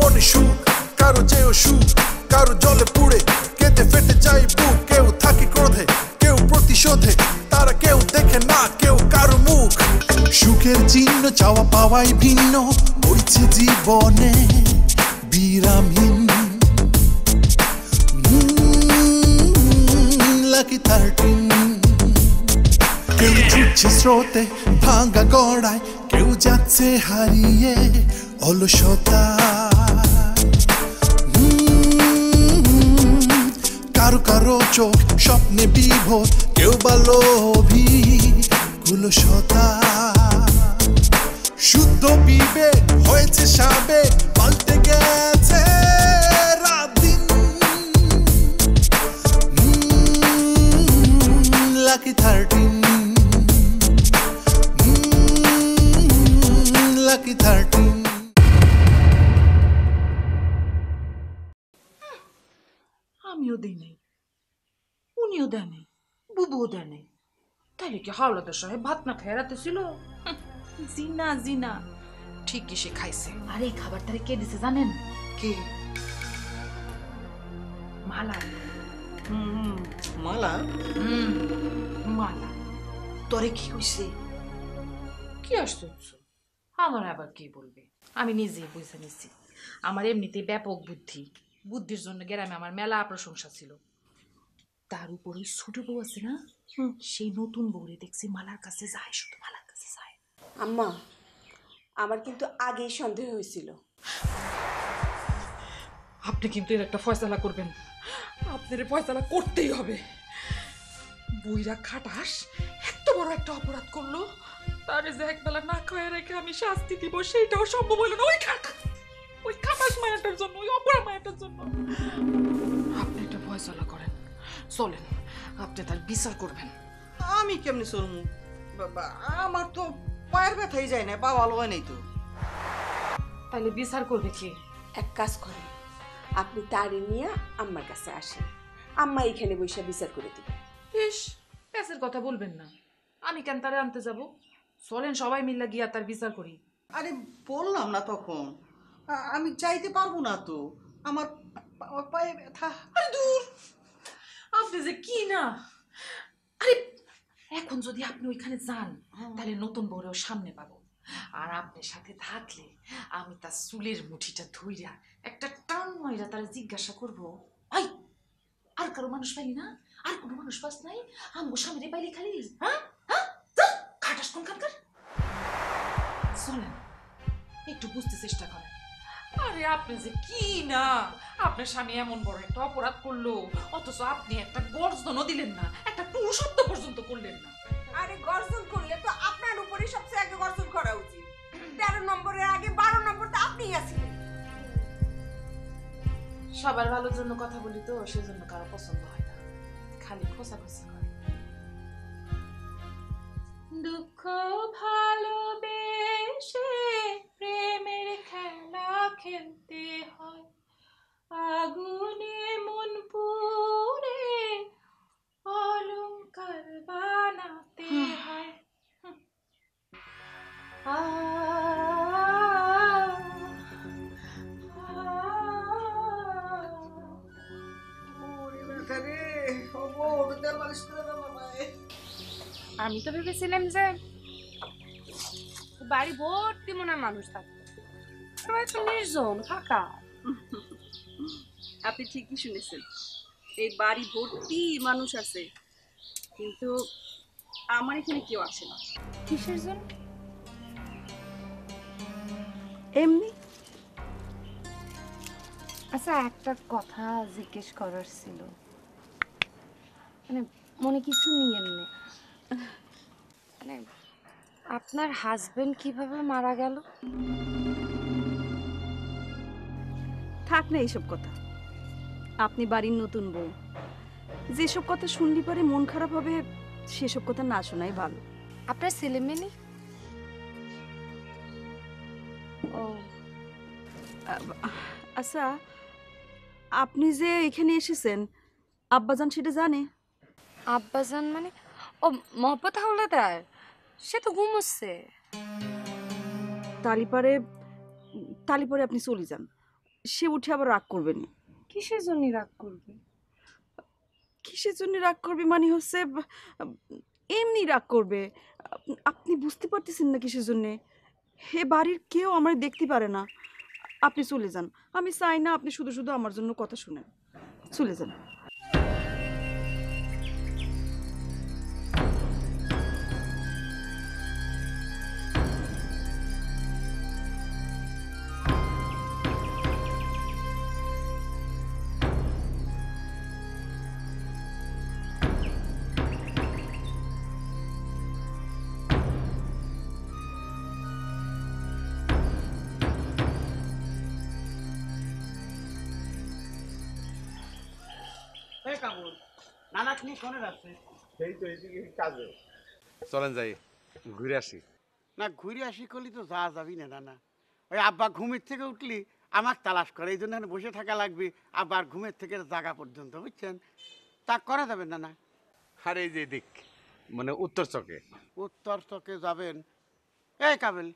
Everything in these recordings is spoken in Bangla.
মনে সুখ, কারো চেয়েও সুখ, কারো জলে পুড়ে কেটে ফেটে যায় বুক। কেউ থাকে ক্রোধে, কেউ প্রতিশোধে, তারা কেউ দেখে না কেউ কারো মুখ। সুখের চিহ্ন চাওয়া পাওয়াই ভিন্ন, বইছে জীবনে বিরামহীন। লাকি 13। কেউ ছুটছে স্রোতে ভাঙা গড়ায়, কেউ যাচ্ছে হারিয়ে অলসতা। কারো কারো চোখ স্বপ্নে বিভোর, কেউ বা লোভী কুলসতা। শুদ্ধ বিবেক হয়েছে সাবেক, পাল্টে গেছে রাত দিন। Lucky 13, lucky 13। আমিও দিই নাই, উনিও দেয় নাই, বুবুও দেয় নাই, তাইলে কি হাওলাদার সাহেব ভাত না খেয়ে রাতে ছিল? জিনা জিনা ঠিকই সে খাইছে। আর এই খাবার তারে কে দিছে জানেন? কে? মালা। মালা? মালা। তোরে কি হইছে? কি আশ্চর্য, আমার আবার কি বলবে? আমি নিজেই বুঝে নিচ্ছি। আমার এমনিতে ব্যাপক বুদ্ধি, বুদ্ধির জন্য গ্রামে আমার মেলা প্রশংসা ছিল। তার উপর ওই ছোট বউ আছে না, সেই নতুন বউরে দেখছি মালার কাছে যায়, শুধু মালার কাছে যায়। আম্মা, আমার কিন্তু আগেই সন্দেহ হয়েছিল। আপনি কিন্তু এর একটা ফয়সালা করবেন, আপনার ফয়সালা করতেই হবে। বুইরা খাটাস এত বড় একটা অপরাধ করলো, তার যে একবেলা না খাওয়া রেখে আমি শাস্তি দিব সেইটাও সম্ভব হইল না। ওই খাটাস মায়াটার জন্য, ওই অপরাধ মায়াটার জন্য। আপনি একটা ফয়সালা করেন, চলেন আপনি তার বিচার করবেন। আমি কেমনে চলমু? বাবা, আমার তো পায়ের ব্যথাই যায় না, পা ভালো হয় নাই তো। তাহলে বিচার করবে কি? এক কাজ করেন, আপনি তারে নিয়ে আম্মার কাছে আসেন, আম্মা এখানে বসে বিচার করে দিবে। ইস, প্যাসের কথা বলবেন না, আমি কেন তারে আনতে যাব? চলেন সবাই মিলে গিয়া তার বিচার করি। আরে বললাম না তখন, আমি যাইতে পারবো না তো, আমার পায়ে ব্যথা। আরে দূর, আপনি যে কি না। আরে এখন যদি আপনি ওইখানে যান তাহলে নতুন বউরেও সামনে পাবো, আর আপনার সাথে থাকলে আমি তার চুলের মুঠিটা ধইরা একটা টান মাইরা তারা জিজ্ঞাসা করবো, ভাই আর কারো মানুষ পাইলি না? আর কোনো মানুষ পাস নাই? আমগো স্বামীরে পাইলি খালি? হ্যাঁ হ্যাঁ, খাটাস কোন খানকার। চলেন একটু বুঝতে চেষ্টা করেন। আরে আপনি যে কি না, আপনার স্বামী এমন বড় একটা অপরাধ করলো, অথচ আপনি একটা গর্জনও দিলেন না, একটা টু শব্দ পর্যন্ত করলেন না। আরে গর্জন করলে তো আপনার উপরই সবচেয়ে আগে গর্জন করা উচিত। 13 নম্বরের আগে 12 নম্বর তো আপনিই আছিলেন। সবার ভালোর জন্য কথা বলি তো, সেজন্য কারো পছন্দ হয় না, খালি খোঁচাখুচি করে। দুঃখ ভালোবেসে প্রেমের খেলা খেলতে হয়, আগুনে মন পুড়ে অলংকার বানাতে হয়। আমি তো ভেবেছিলাম যে বাড়ি ভর্তি মনে মানুষ থাকবে, সবাই তো নির্জন ফাঁকা। আপনি ঠিকই শুনেছেন, এই বাড়ি ভর্তি মানুষ আছে, কিন্তু আমার এখানে কেউ আসে না। কিসের জন্য? এমনি। আচ্ছা, একটা কথা জিজ্ঞেস করার ছিল, মানে মনে কিছু নিয়েন না, মানে আপনার হাজবেন্ড কিভাবে মারা গেল? থাক না এইসব কথা, আপনি বাড়ির নতুন বউ, যেসব কথা শুনলি পরে মন খারাপ হবে সেসব কথা না শোনাই ভালো। আপনার ছেলে মেয়ে নেই? ও আচ্ছা, আপনি যে এখানে এসেছেন আব্বাজান সেটা জানে? আব্বাজান মানে? ও মহব্বত হাওলাদার, সে তো ঘুমোচ্ছে। তালিপারে আপনি চলে যান, সে উঠে আবার রাগ করবেন। কিসের জন্য রাগ করবে? কিসের জন্য রাগ করবে মানে হচ্ছে এমনি রাগ করবে। আপনি বুঝতে পারতেছেন না কিসের জন্যে? হে বাড়ির কেউ আমার দেখতে পারে না। আপনি চলে যান, আমি চাই না আপনি শুধু শুধু আমার জন্য কথা শুনেন। চলে যান। এই কাবুল নানাক নিয়ে কোনে যাচ্ছে? সেই তো এদিকে কাজে। চলেন যাই ঘুরে আসি। না ঘুরে আসি করলি তো যা যাবি না নানা। ওই আব্বা ঘুমের থেকে উঠলি আমাকে তালাশ করে, এই জন্য বসে থাকা লাগবে আব্বার ঘুমের থেকে জাগা পর্যন্ত, বুঝছেন? তা করা যাবে না না। আর এই যে দিক মানে উত্তর চকে। উত্তর চকে যাবেন? এই কাবেল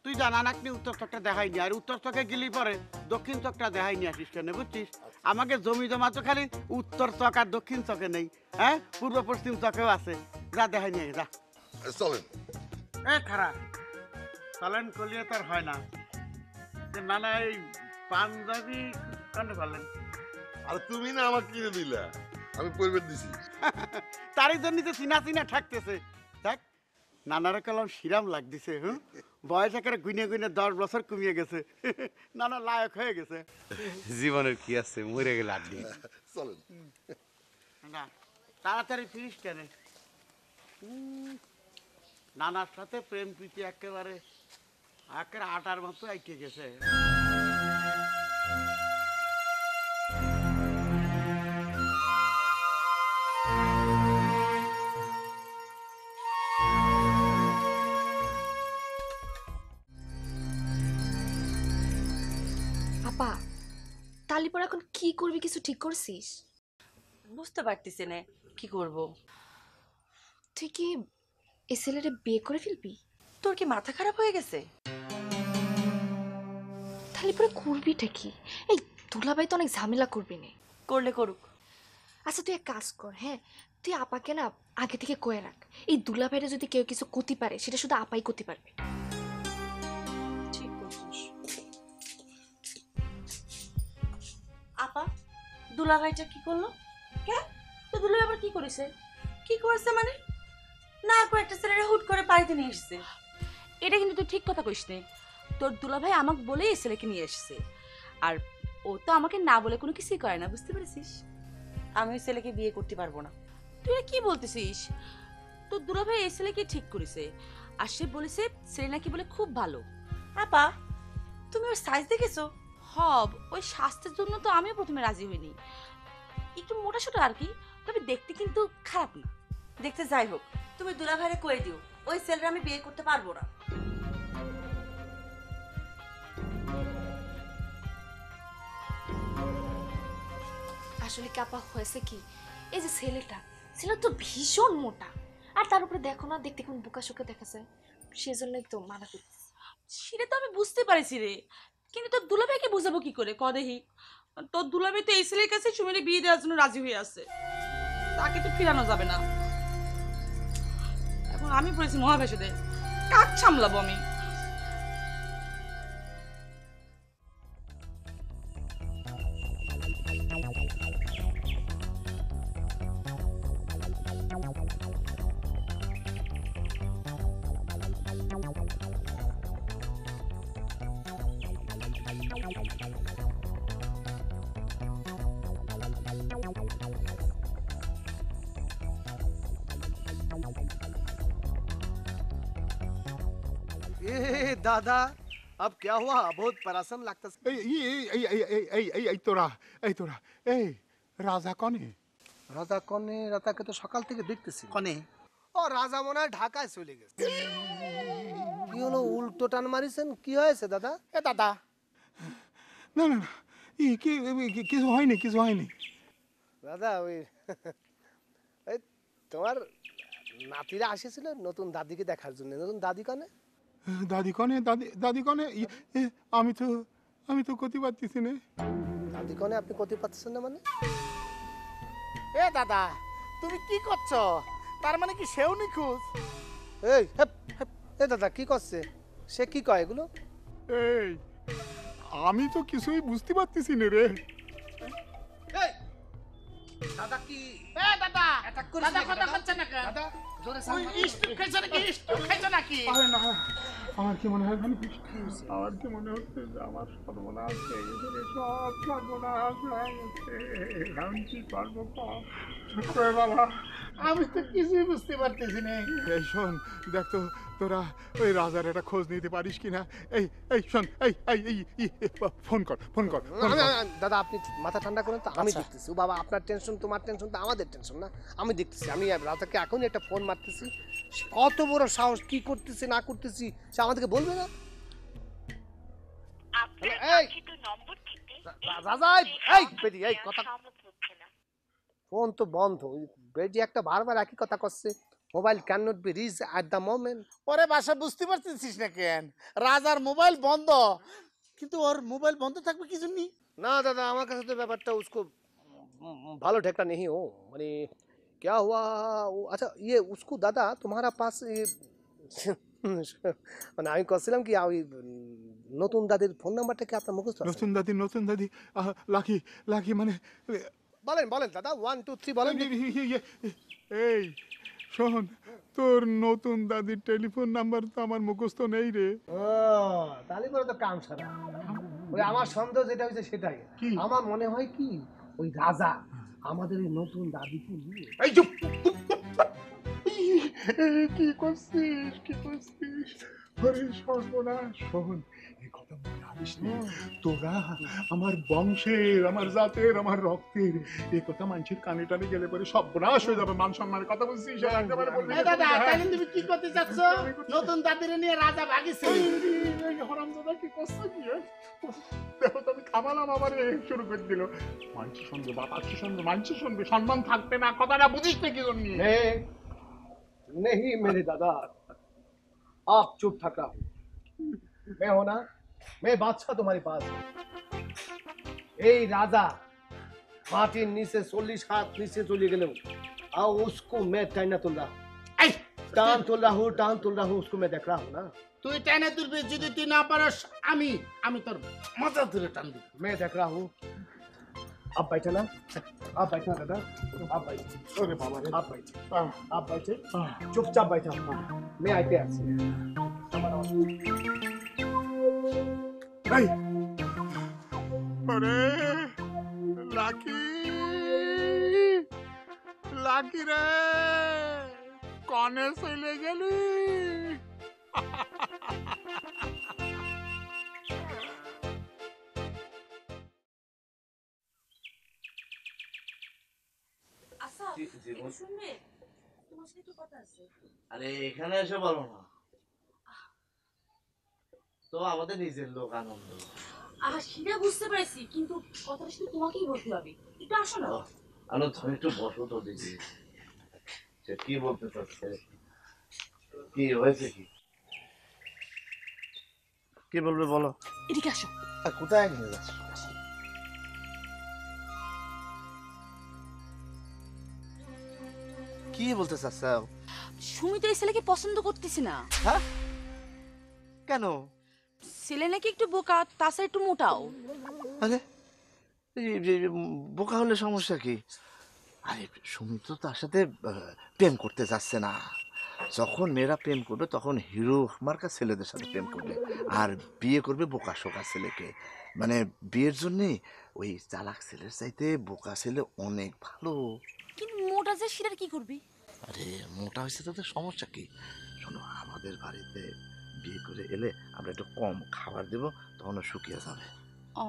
তুই যা, নানাক নিয়ে উত্তর চকটা দেখাইনি, আর উত্তর চকে গেলি পরে দক্ষিণ চকটা দেখাইনি আসিস কেন, বুঝছিস? আমাকে জমি জমা তো খালি উত্তর চক আর দক্ষিণ চকে নেই, হ্যাঁ পূর্ব পশ্চিম চকেও আছে। যা দেখাইনি আগে যা। চলেন। এ খারাপ চলেন কলিয়ে তার হয় না। যে নানা এই পাঞ্জাবি কেন পারলেন? আর তুমি না আমাকে কিনে দিলা, আমি পরিবার দিছি। তারই জন্য তো চিনা চিনা ঠাকতেছে। দেখ নানার কলম শিরাম লাগতেছে। হুম, বয়স একেবারে গুনে গুনে 10 বছর কমিয়ে গেছে। নানা লায়ক হয়ে গেছে। জীবনের কি আছে, মরে গেলে আড্ডি। চলেন। না তাড়াতাড়ি ফিরিস কেন? নানার সাথে প্রেম প্রীতি একেবারে আটার মতো আইকে গেছে। আপা, তালিপর এখন কি করবি কিছু ঠিক করছিস? বুঝতে পারতেছি না কি করব। তুই কি এই ছেলেরে বিয়ে করে ফেলবি? তোর কি মাথা খারাপ হয়ে গেছে? তালিপরে করবিটা কি? এই দুলাভাই তো অনেক ঝামেলা করবি না। করলে করুক। আচ্ছা তুই এক কাজ কর, হ্যাঁ তুই আপাকে না আগে থেকে কয়ে রাখ, এই দুলাভাইরা যদি কেউ কিছু করতে পারে সেটা শুধু আপাই করতে পারবে। ঠিক করছিস। আপা দুলাভাইটা কি করলো? কে তো দুলাভাই আবার কি করেছে? কি করেছে মানে? না কয়েকটা ছেলেরা হুট করে বাড়িতে নিয়ে এসছে। এটা কিন্তু তুই ঠিক কথা কইস নে। তোর দুলাভাই আমাকে বলেই এই ছেলেকে নিয়ে এসছে, আর ও তো আমাকে না বলে কোনো কিছুই করে না, বুঝতে পেরেছিস? আমি ওই ছেলেকে বিয়ে করতে পারবো না। তুই এটা কি বলতেছিস? তোর দুলাভাই এই ছেলেকে ঠিক করেছে, আর সে বলেছে ছেলে নাকি বলে খুব ভালো। আপা তুমি ওর সাইজ দেখেছো? হব ওই স্বাস্থ্যের জন্য তো আমিও প্রথমে রাজি হইনি, একটু মোটা সোটা আর কি, তবে দেখতে কিন্তু খারাপ না। দেখতে যাই হোক, তুমি দুলাভাইরে কয়ে দিও ওই ছেলেরা আমি বিয়ে করতে পারবো না। আসলে কি আপা হয়েছে কি, এই যে ছেলেটা তো ভীষণ মোটা, আর তার উপরে দেখো না দেখতে কেমন বোকা শোকা দেখা যায়, সেজন্যই তো মানা করতেছি। সেটা তো আমি বুঝতে পারছি রে, কিন্তু তোর দুলাভাইকে বুঝাবো কি করে কদেহি? তোর দুলাভাই তো এই ছেলের কাছে সুমিরে বিয়ে দেওয়ার জন্য রাজি হয়ে আছে, তাকে তো ফিরানো যাবে না। এখন আমি পড়েছি মহাবেশে, কাক সামলাবো আমি? ए दादा अब क्या हुआ बहुत परेशान लगता এই রাজা কনে? রাজা কনে রাতাকে তো সকাল থেকে দেখতেছি কনে ও রাজা মনে হয় ঢাকায় চলে গেছে কি হলো উল্টো টান মারিছেন কি হয়েছে দাদা এ দাদা না না না, কিছু হয়নি, কিছু হয়নি। দাদা ওই এই তোমার নাতিরা আসেছিল নতুন দাদিকে দেখার জন্য নতুন দাদি কনে দাদি কনে? দাদি কনে? আমি তো আমি তো ক্ষতি পাচ্ছি না। দাদি কনে আপনি কতি পাচ্ছেন না মানে? এ দাদা তুমি কি করছো? তার মানে কি সেও নিখোঁজ? এই হেপ হেপ, এ দাদা কি করছে? সে কি কয় এগুলো? এই আমি তো কিছুই বুঝতে পারতেছি না রে। এই দাদা কি এ দাদা দাদা কথা করছে না কেন? দাদা জোরে সামনে স্ট্রোক খাইছো নাকি? স্ট্রোক খাইছো নাকি? আরে না, আমার কি মনে হয় জানো? আমার কি মনে হচ্ছে যে আমার সর্বনাশ হয়ে গেছে রে, সব সর্বনাশ হয়ে গেছে। আমি কি করবো বাবা? আমি তো কিছুই বুঝতে পারতেছি না। এই শোন, দেখ তো তোরা ওই রাজার একটা খোঁজ নিতে পারিস কিনা। এই এই শোন, এই এই এই ফোন কর, ফোন কর, ফোন কর। দাদা আপনি মাথা ঠান্ডা করেন তো, আমি দেখতেছি। ও বাবা, আপনার টেনশন, তোমার টেনশন তো আমাদের টেনশন না। আমি দেখতেছি, আমি রাজাকে এখনই একটা ফোন মারতেছি। সে কত বড় সাহস, কি করতেছি না করতেছি সে আমাদেরকে বলবে না? এই রাজা, এই বেডি, এই কথা, ফোন তো বন্ধ। বেডি একটা বারবার একই কথা করছে, mobile can not be reach at the moment. ওরে বাসা বুঝতে পারতেছিস না কেন? রাজার মোবাইল বন্ধ, কিন্তু ওর মোবাইল বন্ধ থাকবে কি জন্য? না দাদা, আমার কাছে তো ব্যাপারটা उसको ভালো ঠেকটা नहीं हो। মানে क्या हुआ? अच्छा ये उसको दादा तुम्हारा पास মানে আমি করছিলাম কি, ওই নতুন দাদির ফোন নাম্বারটা কি আপনার মুখস্থ আছে? নতুন দাদি লাকি লাকি মানে বলেন বলেন দাদা, 1 2 3 বলেন। এই শোন, তোর নতুন দাদির টেলিফোন নাম্বার তো আমার মুখস্থ নেই রে। ও তাহলে করে তো কাম সারা। ওই আমার সন্দেহ যেটা হয়েছে সেটাই। আমার মনে হয় কি, ওই রাজা আমাদের এই নতুন দাদিকে নিয়ে। এই চুপ, কি করছিস, কি করছিস? আরে সর্বনাশ, শোন, এই কথা মনে আনিস না। তোরা আমার বংশের, আমার জাতের, আমার রক্তের, এই কথা মানুষের কানে টানে গেলে পরে সর্বনাশ হয়ে যাবে। মান সম্মানের কথা বলছিস, একেবারে বলবি না। দাদা তাহলে তুমি কি করতে চাচ্ছ? নতুন দাদিরে নিয়ে রাজা ভাগিছে। এই হারামজাদা কি করছে কি? দেখো তো, আমি খামালাম, আবার শুরু করে দিল। মানুষ শুনবে, বাবা কি শুনবে, মানুষ শুনবে, সম্মান থাকবে না। কথাটা বুঝিস না কি জন্য? नहीं मेरे दादा, आप चुप थक रहा। मैं हो ना, मैं बादशाह तुम्हारे पास। এই রাজা মাটির নিচে 40 হাত নিচে চলে গেল, আর उसको मैं टाइना तुल रहा, टान तुल रहा हूँ, उसको मैं देख रहा हूँ ना। তুই টেনে তুলবি, যদি তুই না পারস আমি তোর মাথা ধরে টান দিব। मैं देख रहा हूँ। आप बैठे ना, आप बैठना दादा, आप बैठे। अरे बाबा रे, आप बैठे, चुपचाप बैठा। मैं आते हैं। এই আরে লাকি, লাকি রে, কনে চলে গেলি? আরে এখানে এসে বলো না তো, আমাদের নিজের লোক আনন্দ। সেটা বুঝতে পারছি, কিন্তু কথাটা শুধু তোমাকেই বলতে হবে। একটু আসো না। আলো তুমি একটু বসো তো দিদি, সে কি বলতে চাচ্ছে, কি হয়েছে, কি বলবে বলো। এদিকে আসো। কোথায় নিয়ে যাচ্ছ? কি বলতে চাচ্ছ? সুমি তো এই ছেলেকে পছন্দ করতেছি না। হ্যাঁ কেন? ছেলে নাকি একটু বোকা, তাছাড়া একটু মোটাও। আরে বোকা হলে সমস্যা কি? আরে সুমি তো তার সাথে প্রেম করতে যাচ্ছে না। যখন মেয়েরা প্রেম করবে তখন হিরো মার্কা ছেলেদের সাথে প্রেম করবে, আর বিয়ে করবে বোকা শোকা ছেলেকে। মানে বিয়ের জন্যে ওই চালাক ছেলের চাইতে বোকা ছেলে অনেক ভালো। কিন্তু মোটা যে সেটার কি করবি? আরে মোটা হয়েছে তাদের সমস্যা কি? শোনো, আমাদের বাড়িতে বিয়ে করে এলে আমরা একটু কম খাবার দেবো, তখন শুকিয়ে যাবে। ও,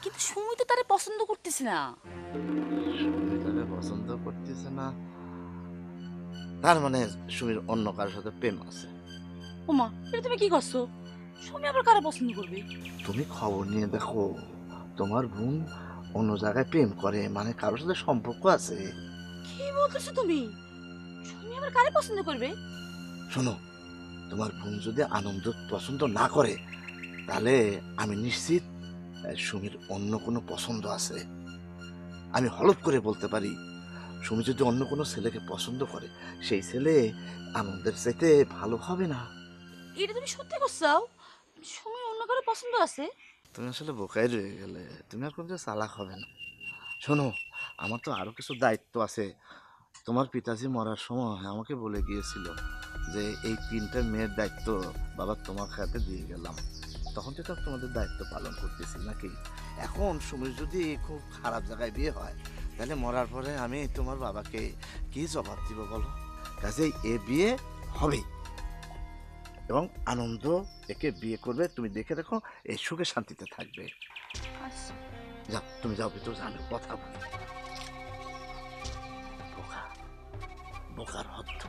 কিন্তু সুমি তো তারে পছন্দ করতেছে না। সুমি তারে পছন্দ করতেছে না, তার মানে সুমির অন্য কারোর সাথে প্রেম আছে। ওমা, এটা তুমি কি করছো? সুমি আবার কারা পছন্দ করবে? তুমি খবর নিয়ে দেখো, তোমার বোন অন্য জায়গায় প্রেম করে, মানে কারোর সাথে সম্পর্ক আছে। কি বলতেছো তুমি? সুমি আবার কারে পছন্দ করবে? শোনো, তোমার বোন যদি আনন্দ পছন্দ না করে, তাহলে আমি নিশ্চিত সুমির অন্য কোনো পছন্দ আছে। আমি হলফ করে বলতে পারি, সুমি যদি অন্য কোনো ছেলেকে পছন্দ করে, সেই ছেলে আনন্দের চাইতে ভালো হবে না। এটা তুমি সত্যি করছাও? সুমি অন্য কারো পছন্দ আছে? তুমি আসলে বোকাই রয়ে গেলে, তুমি আর কোনো চালাক হবে না। শোনো, আমার তো আরো কিছু দায়িত্ব আছে। তোমার পিতাজি মরার সময় আমাকে বলে গিয়েছিল যে এই 3টা মেয়ের দায়িত্ব বাবা তোমার হাতে দিয়ে গেলাম। তখন থেকে তোমাদের দায়িত্ব পালন করতেছি নাকি। এখন সুমির যদি খুব খারাপ জায়গায় বিয়ে হয়, তাহলে মরার পরে আমি তোমার বাবাকে কি জবাব দিব বলো? কাজেই এ বিয়ে হবে এবং আনন্দ একে বিয়ে করবে। তুমি দেখে দেখো, এই সুখে শান্তিতে থাকবে। যাও, তুমি যাও ভিতরে, আমি কথা বলি। বোকা, বোকার হদ্দ।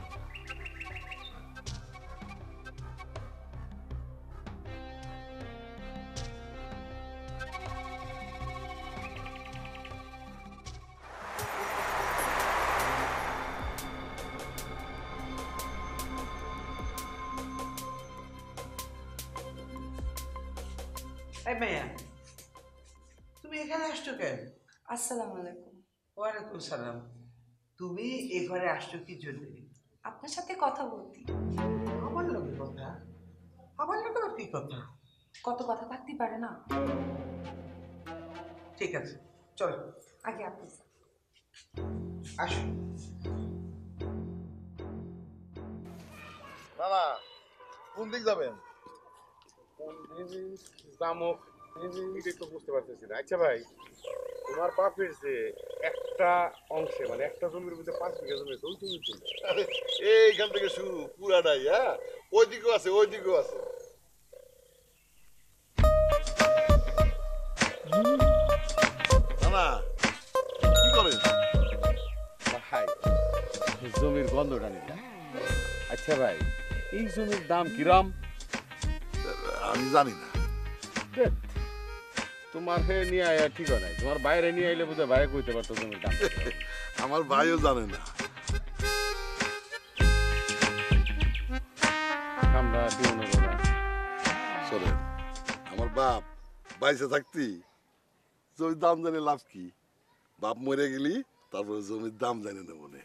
এই মাইয়া, তুমি এখানে আসছো কেন? আসসালামু আলাইকুম। ওয়ালাইকুম সালাম। তুমি এই ঘরে আসছো কি জন্য? আপনার সাথে কথা বলতে। আমার লোকের কথা? আমার লোকের কি কথা? কত কথা থাকতে পারে না? ঠিক আছে, চলো আগে আপনি আসো। না, কোন দিক যাবেন? জামক এটাই তো বুঝতে পারতেছি না। আচ্ছা ভাই, তোমার বাপের যে একটা অংশে মানে একটা জমির মধ্যে 5 বিঘা জমি, ওই জমি ছিল এইখান থেকে শুরু পুরাটাই, হ্যাঁ, ওই দিকেও আছে, ওই দিকেও আছে। না, কি করেন ভাই? জমির গন্ধটা নিলাম। আচ্ছা ভাই, এই জমির দাম কিরম? আমি জানি না। তোমার হে নিয়ে আয়া ঠিক নাই, তোমার বাইরে নিয়ে আইলে বোধহয় বাইরে কইতে পারতো জমির দাম। আমার ভাইও জানে না। আমরা দিওনের কথা শোনেন, আমার বাপ বাইসে থাকতি জমির দাম জানে লাভ কি? বাপ মরে গেলি তারপরে জমির দাম জানে না মনে।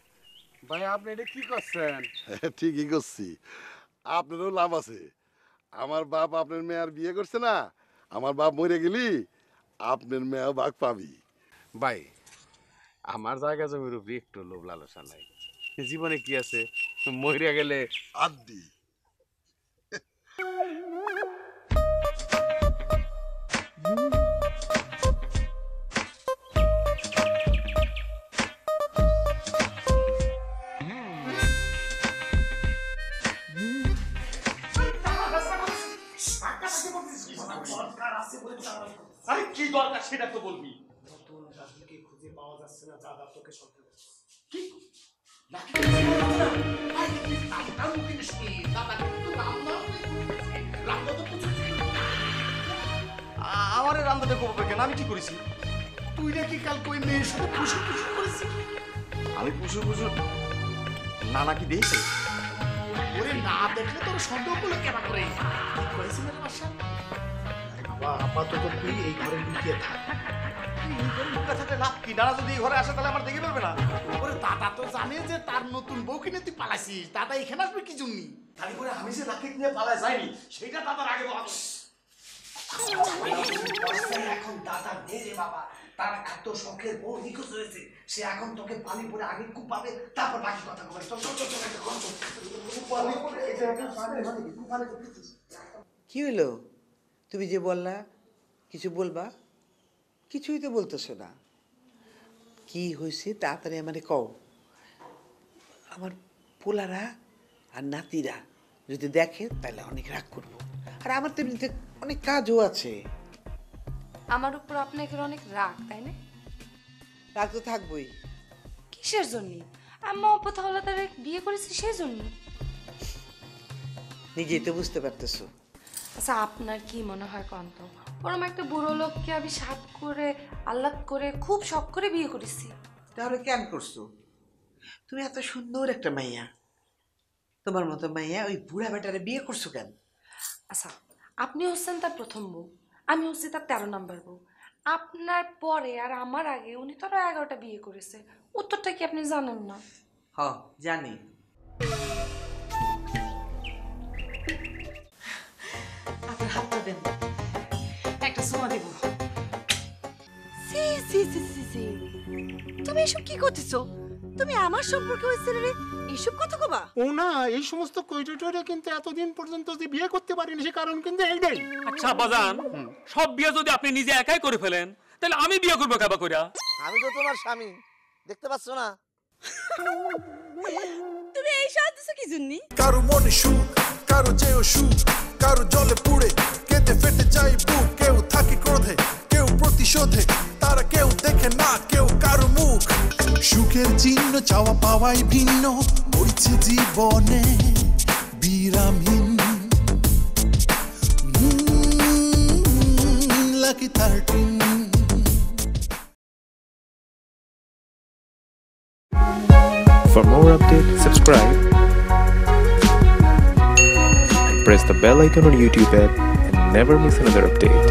ভাই আপনি এটা কি করছেন? ঠিকই করছি, আপনারও লাভ আছে। আমার বাপ আপনার মেয়ের বিয়ে করছে না, আমার বাপ মরে গেলি আপনার মেয়েও ভাগ পাবি। ভাই, আমার জায়গা জমির উপরে একটু লোভ লালসা নাই। জীবনে কি আছে, মরিয়া গেলে আদি। আরে কি দরকার সেটা তো বলবি। নতুন রাজনীতি খুঁজে পাওয়া যাচ্ছে না, দাদা তোকে সন্দেহ করছে। কি নাকি আমারে রামদাদা করবে কেন? আমি কি করেছি? তুই নাকি কাল কই মেয়ের সাথে ফুসুর ফুসুর করেছি? আমি ফুসুর ফুসুর না নাকি দেখছে? ওরে না দেখলে তোর সন্দেহ করলে কেন করে? ঠিক করেছি না বাসা? বাবা, আপাতত তুই এই ঘরে লুকিয়ে থাক। এই ঘরে লুকিয়ে থাকলে লাভ কি? দাদা যদি এই ঘরে আসে তাহলে আমার দেখে ফেলবে না। ওরে দাদা তো জানে যে তার নতুন বউ কিনে তুই পালাইছিস। দাদা এখানে আসবে কি জন্য? তাই করে আমি যে রাকিব নিয়ে পালায় যাইনি সেটা দাদার আগে বলা। এখন দাদা নেই রে বাবা, তার এত শখের বউ নিখোঁজ হয়েছে। সে এখন তোকে পানি পরে আগে খুব পাবে, তারপর বাকি কথা বলে। কি হলো? তুমি যে বললা কিছু বলবা, কিছুই তো বলতেছো না। কি হয়েছে তাড়াতাড়ি আমারে কও। আমার পোলারা আর নাতিরা যদি দেখে তাহলে অনেক রাগ করবো, আর আমার তেমনিতে অনেক কাজও আছে। আমার উপর আপনাকে অনেক রাগ, তাই না? রাগ তো থাকবোই। কিসের জন্য? আম্মা অপা তাহলে তারা বিয়ে করেছে সেই জন্য? নিজেই তো বুঝতে পারতেছো। আচ্ছা, আপনার কি মনে হয় কন্ত ওরম একটা বুড়ো লোককে আমি সাত করে আহ্লাদ করে খুব শখ করে বিয়ে করেছি? তাহলে কেন করছো? তুমি এত সুন্দর একটা মাইয়া, তোমার মতো মাইয়া ওই বুড়া বেটারে বিয়ে করছো কেন? আচ্ছা, আপনি হচ্ছেন তার প্রথম বউ, আমি হচ্ছে তার 13 নম্বর বউ। আপনার পরে আর আমার আগে উনি তো আরো 11টা বিয়ে করেছে। উত্তরটা কি আপনি জানেন না? হ জানি। আপনার হাতটা দেন, একটা সোমা দেব। সি সি সি সি সি, তুমি এসব কি করতেছো? তুমি আমার সম্পর্কে ওই ছেলেরে এসব কথা কবা? ও না, এই সমস্ত কৈটরে কিন্তু এতদিন পর্যন্ত যে বিয়ে করতে পারিনি সে কারণ কিন্তু এইটাই। আচ্ছা বাজান, সব বিয়ে যদি আপনি নিজে একাই করে ফেলেন তাহলে আমি বিয়ে করবো কাবা কইরা? আমি তো তোমার স্বামী, দেখতে পাচ্ছ না? তুমি এই সাজছো কি জন্য? কারো মনে সুখ, কারো চেয়ে সুখ, কারো জলে পুড়ে কেঁদে ফেটে যায় বুক, কেউ থাকে ক্রোধে, কেউ প্রতিশোধে, তারা কেউ দেখে না কেউ কারো মুখ। সুখের চিহ্ন চাওয়া পাওয়াই ভিন্ন, বইছে জীবনে বিরামহীন। Lucky 13। For more updates, subscribe and press the bell icon on YouTube app and never miss another update.